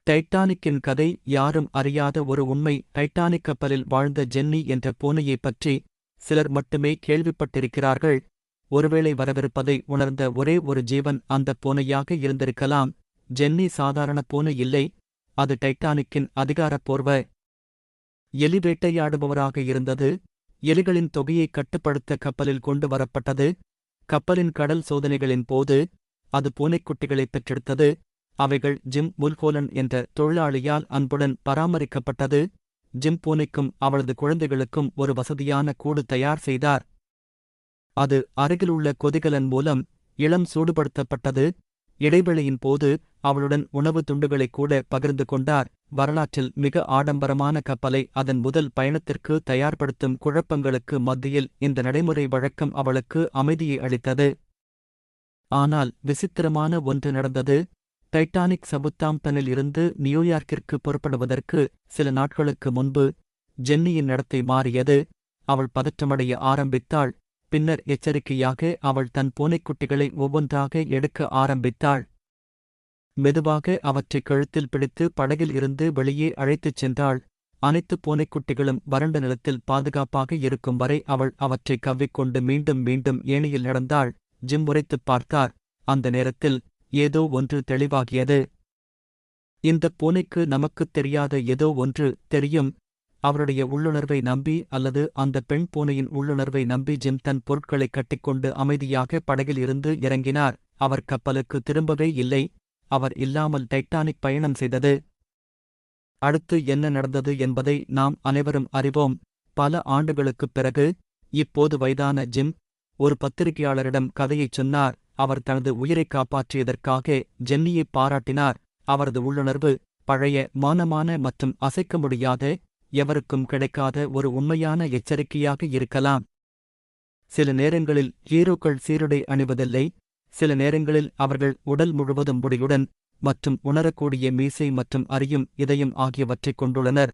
டைட்டானிக்கின் கதை. யாரும் அறியாத ஒரு உண்மை. டைட்டானிக் கப்பலில் வாழ்ந்த ஜென்னி என்ற பூனையைப் பற்றி சிலர் மட்டுமே கேள்விப்பட்டிருக்கிறார்கள். ஒருவேளை வரவிருப்பதை உணர்ந்த ஒரே ஒரு ஜீவன் அந்தப் பூனையாக இருந்திருக்கலாம். ஜென்னி சாதாரண பூனை இல்லை, அது டைட்டானிக்கின் அதிகாரப்பூர்வ எலி வேட்டையாடுபவராக இருந்தது. எலிகளின் தொகையை கட்டுப்படுத்த கப்பலில் கொண்டு வரப்பட்டது. கப்பலின் கடல் சோதனைகளின் போது அது பூனைக்குட்டிகளைப் பெற்றெடுத்தது. அவைகள் ஜிம் முல்ஹோலன் என்ற தொழிலாளியால் அன்புடன் பராமரிக்கப்பட்டது. ஜிம் பூனைக்கும் அவளது குழந்தைகளுக்கும் ஒரு வசதியான கூடு தயார் செய்தார். அது அருகிலுள்ள கொதிகலன் மூலம் இளம் சூடுபடுத்தப்பட்டது. இடைவெளியின் போது அவளுடன் உணவு துண்டுகளை கூட பகிர்ந்து கொண்டார். வரலாற்றில் மிக ஆடம்பரமான கப்பலை அதன் முதல் பயணத்திற்கு தயார்படுத்தும் குழப்பங்களுக்கு மத்தியில் இந்த நடைமுறை வழக்கம் அவளுக்கு அமைதியை அளித்தது. ஆனால் விசித்திரமான ஒன்று நடந்தது. டைட்டானிக் சவுத்தாம்ப்டனில் இருந்து நியூயார்க்கிற்கு புறப்படுவதற்கு சில நாட்களுக்கு முன்பு ஜென்னியின் நடத்தை மாறியது. அவள் பதற்றமடைய ஆரம்பித்தாள். பின்னர் எச்சரிக்கையாக அவள் தன் பூனைக்குட்டிகளை ஒவ்வொன்றாக எடுக்க ஆரம்பித்தாள். மெதுவாக அவற்றை கழுத்தில் பிடித்து படகில் இருந்து வெளியே அழைத்துச் சென்றாள். அனைத்து பூனைக்குட்டிகளும் வறண்ட நிலத்தில் பாதுகாப்பாக இருக்கும் வரை அவள் அவற்றை கவ்விக்கொண்டு மீண்டும் மீண்டும் ஏணியில் நடந்தாள். ஜிம் உரைத்துப் பார்த்தார். அந்த நேரத்தில் ஏதோ ஒன்று தெளிவாகியது. இந்தப் பூனைக்கு நமக்குத் தெரியாத ஏதோ ஒன்று தெரியும். அவருடைய உள்ளுணர்வை நம்பி அல்லது அந்த பெண் பூனையின் உள்ளுணர்வை நம்பி ஜிம் தன் பொருட்களைக் கட்டிக்கொண்டு அமைதியாக படகில் இருந்து இறங்கினார். அவர் கப்பலுக்கு திரும்பவே இல்லை. அவர் இல்லாமல் டைட்டானிக் பயணம் செய்தது. அடுத்து என்ன நடந்தது என்பதை நாம் அனைவரும் அறிவோம். பல ஆண்டுகளுக்குப் பிறகு இப்போது வயதான ஜிம் ஒரு பத்திரிகையாளரிடம் கதையைச் சொன்னார். அவர் தனது உயிரைக் காப்பாற்றியதற்காக ஜென்னியைப் பாராட்டினார். அவரது உள்ளுணர்வு பழைய மானமான மற்றும் அசைக்க முடியாத, எவருக்கும் கிடைக்காத ஒரு உண்மையான எச்சரிக்கையாக இருக்கலாம். சில நேரங்களில் ஹீரோக்கள் சீருடை அணிவதில்லை. சில நேரங்களில் அவர்கள் உடல் முழுவதும் முடியுடன் மற்றும் உணரக்கூடிய மீசை மற்றும் அறியும் இதயம் ஆகியவற்றைக் கொண்டுள்ளனர்.